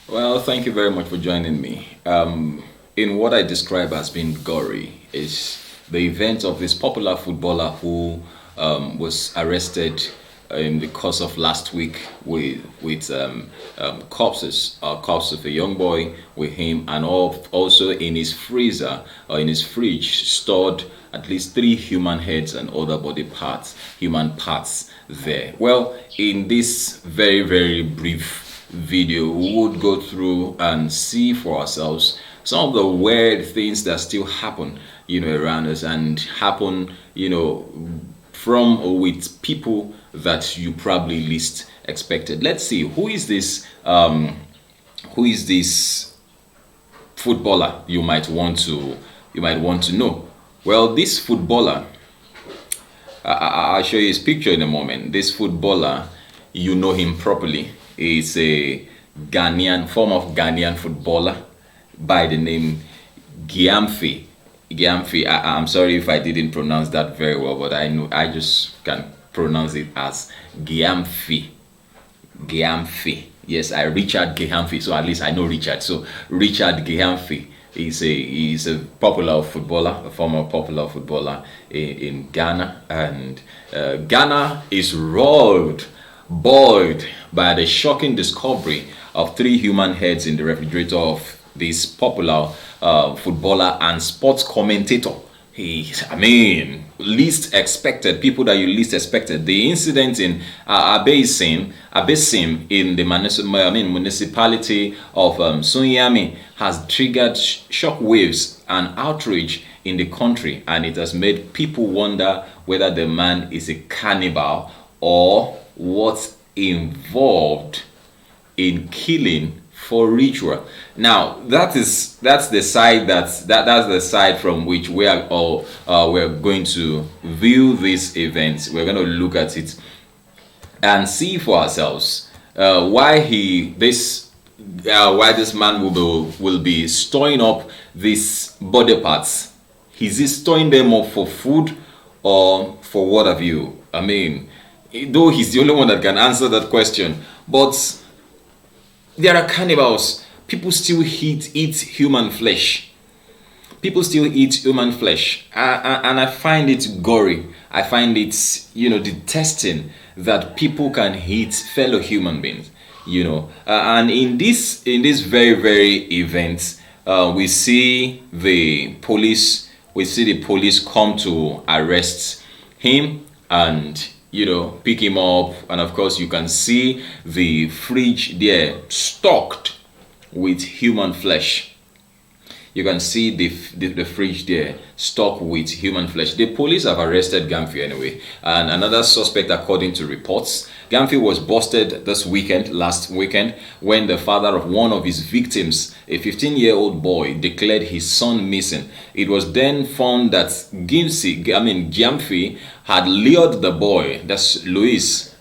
Well, thank you very much for joining me. In what I describe as being gory is the event of this popular footballer who was arrested in the course of last week with corpses, corpse of a young boy with him, and also in his freezer or in his fridge stored at least three human heads and other body parts, human parts there. Well, in this very brief video, we would go through and see for ourselves some of the weird things that still happen, around us and happen, from or with people that you probably least expected. Let's see who is this footballer you might want to know. Well, this footballer, I'll show you his picture in a moment. This footballer, you know him properly. He's a form of Ghanaian footballer by the name Gyamfi. Gyamfi. I'm sorry if I didn't pronounce that very well, but I know I just can pronounce it as Gyamfi. Gyamfi. Yes, I Richard Gyamfi, so at least I know Richard. So Richard Gyamfi. He's a popular footballer, a former popular footballer in Ghana, and Ghana is rolled, boiled by the shocking discovery of three human heads in the refrigerator of this popular footballer and sports commentator. Least expected, people that you least expected. The incident in Abesim in the municipality of Sunyami has triggered shock waves and outrage in the country, and it has made people wonder whether the man is a cannibal or what's involved in killing for ritual. Now that's the side that's the side from which we are all we're going to view these events. We're going to look at it and see for ourselves why this man will be storing up these body parts. Is he storing them up for food or for what have you? Though he's the only one that can answer that question, but there are cannibals. People still eat human flesh. People still eat human flesh, and I find it gory. I find it, detesting that people can eat fellow human beings. And in this very event, we see the police. We see the police come to arrest him and pick him up, and of course you can see the fridge there stocked with human flesh. You can see the fridge there stocked with human flesh. The police have arrested Gamfi anyway, and another suspect according to reports. Gamfi was busted last weekend, when the father of one of his victims, a 15-year-old boy, declared his son missing. It was then found that Gamfi had lured the boy, that's Louis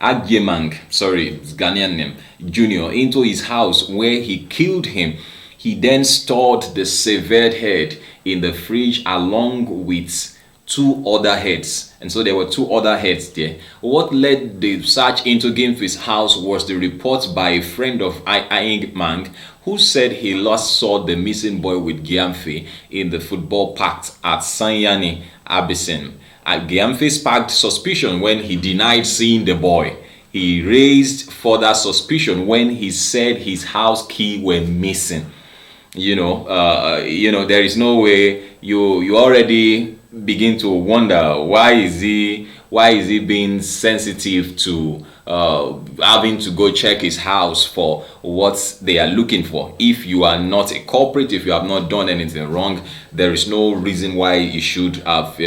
Agyemang, sorry, it's Ghanaian name, Junior, into his house where he killed him. He then stored the severed head in the fridge along with two other heads. And so there were two other heads there. What led the search into Gimfi's house was the report by a friend of Agyemang, who said he last saw the missing boy with Gyamfi in the football park at Sanyani, Abysin. Gyamfi sparked suspicion when he denied seeing the boy. He raised further suspicion when he said his house key were missing. There is no way you already begin to wonder why is he being sensitive to having to go check his house for what they are looking for. If you are not a culprit, if you have not done anything wrong, there is no reason why you should have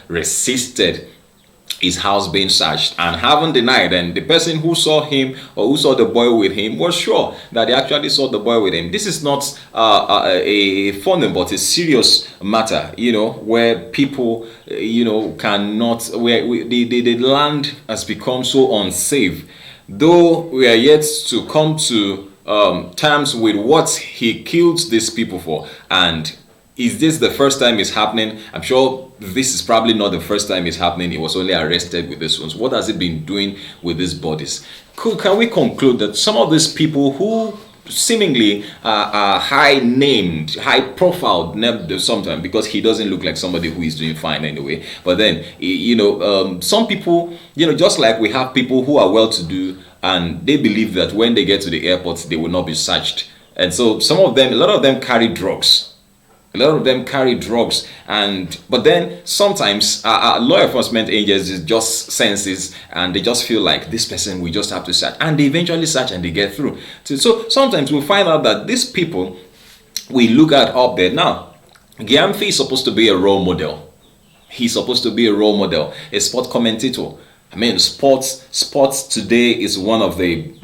resisted his house being searched and haven't denied. And the person who saw him or who saw the boy with him was sure that they actually saw the boy with him. This is not a funny but a serious matter, where people, cannot, where the land has become so unsafe. Though we are yet to come to terms with what he killed these people for, and is this the first time it's happening? I'm sure this is probably not the first time it's happening. He was only arrested with this ones. What has he been doing with these bodies? Can we conclude that some of these people who seemingly are high named, high profile sometimes, because he doesn't look like somebody who is doing fine anyway, but then some people, just like we have people who are well to do and they believe that when they get to the airport they will not be searched, and so a lot of them carry drugs. A lot of them carry drugs, but then sometimes law enforcement agencies just senses and they just feel like this person we just have to search, and they eventually search and they get through. So sometimes we find out that these people we look at up there now. Gyamfi is supposed to be a role model. He's supposed to be a role model, a sport commentator. I mean, sports today is one of the,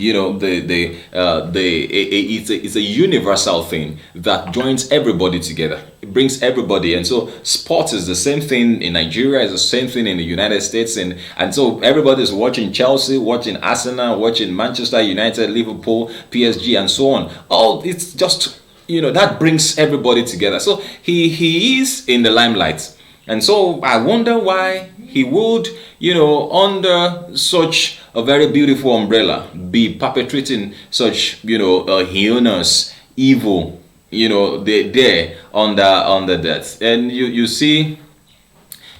it's a universal thing that joins everybody together. It brings everybody, and so sports is the same thing in Nigeria, is the same thing in the United States, and so everybody's watching Chelsea, watching Arsenal, watching Manchester United, Liverpool, PSG, and so on. It's just, that brings everybody together. So he is in the limelight, and so I wonder why he would, under such a very beautiful umbrella, be perpetrating such, heinous evil, there under that. And you see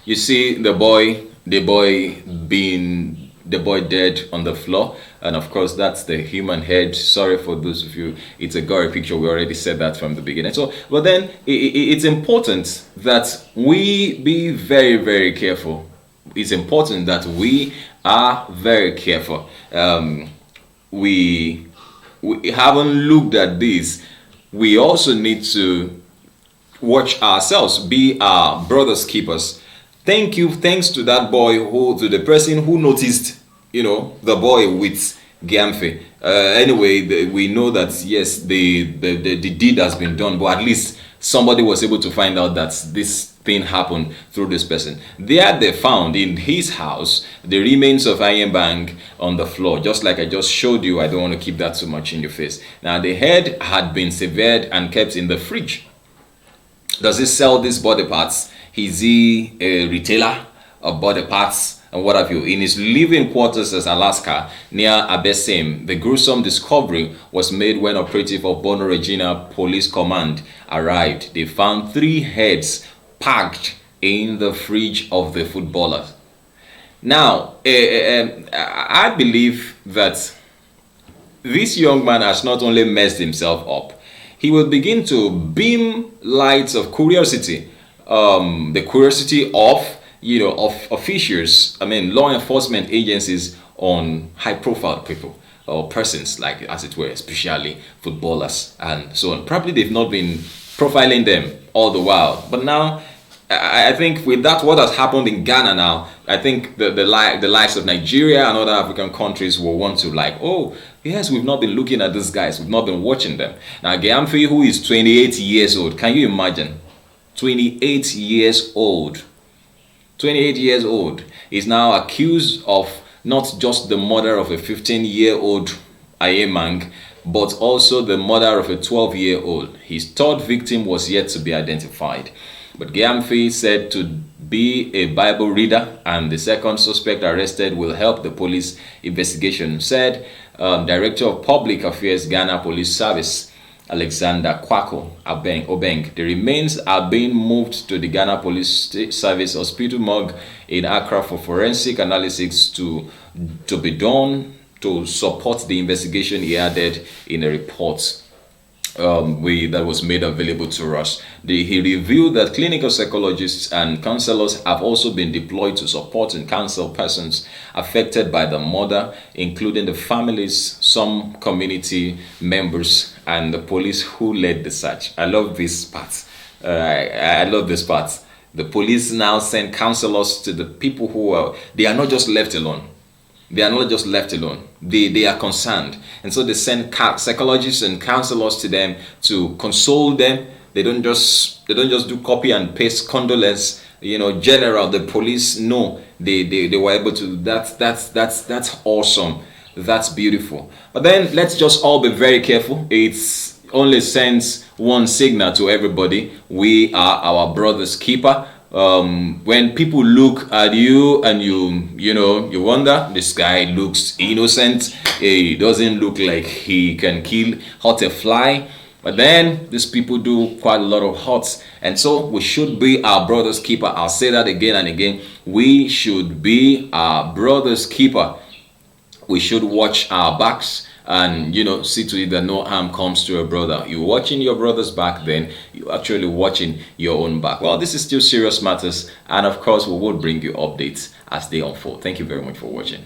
the boy dead on the floor, and of course that's the human head. Sorry for those of you, it's a gory picture. We already said that from the beginning. So, but then it's important that we be very, very careful. It's important that we are very careful. We haven't looked at this. We also need to watch ourselves, be our brother's keepers. Thanks to that boy, to the person who noticed, the boy with Gyamfi. Anyway, we know that yes, the deed has been done, but at least somebody was able to find out that this thing happened through this person. There they found in his house the remains of Iron Bang on the floor, just like I just showed you. I don't want to keep that too much in your face. Now the head had been severed and kept in the fridge. Does he sell these body parts? Is he a retailer of body parts and what have you? In his living quarters in Alaska near Abesem, the gruesome discovery was made when operative of Bono Regina Police Command arrived. They found 3 heads packed in the fridge of the footballer. Now, I believe that this young man has not only messed himself up, he will begin to beam lights of curiosity, the curiosity of officials, law enforcement agencies on high-profile people or persons, like as it were, especially footballers and so on. Probably they've not been profiling them all the while, but now I think with that, what has happened in Ghana now, I think the likes of Nigeria and other African countries will want to oh yes, we've not been looking at these guys, we've not been watching them. Now Gyamfi, who is 28 years old, can you imagine? 28 years old. 28 years old is now accused of not just the murder of a 15-year-old Ayemang, but also the murder of a 12-year-old. His third victim was yet to be identified. But Gyamfi said to be a Bible reader, and the second suspect arrested will help the police investigation, said Director of Public Affairs, Ghana Police Service, Alexander Kwako Obeng. The remains are being moved to the Ghana Police Service Hospital morgue in Accra for forensic analysis to be done to support the investigation, he added in a report that was made available to us. He revealed that clinical psychologists and counselors have also been deployed to support and counsel persons affected by the murder, including the families, some community members, and the police who led the search. I love this part. I love this part. The police now send counselors to the people they are not just left alone. They are not just left alone. They are concerned. And so they send psychologists and counselors to them to console them. They don't just do copy and paste condolence, general. The police know they were able to. That's awesome. That's beautiful. But then let's just all be very careful. It's only sends one signal to everybody. We are our brother's keeper. when people look at you and you wonder, this guy looks innocent, he doesn't look like he can hurt a fly, but then these people do quite a lot of hurts. And so we should be our brother's keeper. I'll say that again and again. We should be our brother's keeper. We should watch our backs and see to it that no harm comes to a brother. You're watching your brother's back, then you're actually watching your own back. Well, this is still serious matters, and of course we will bring you updates as they unfold. Thank you very much for watching.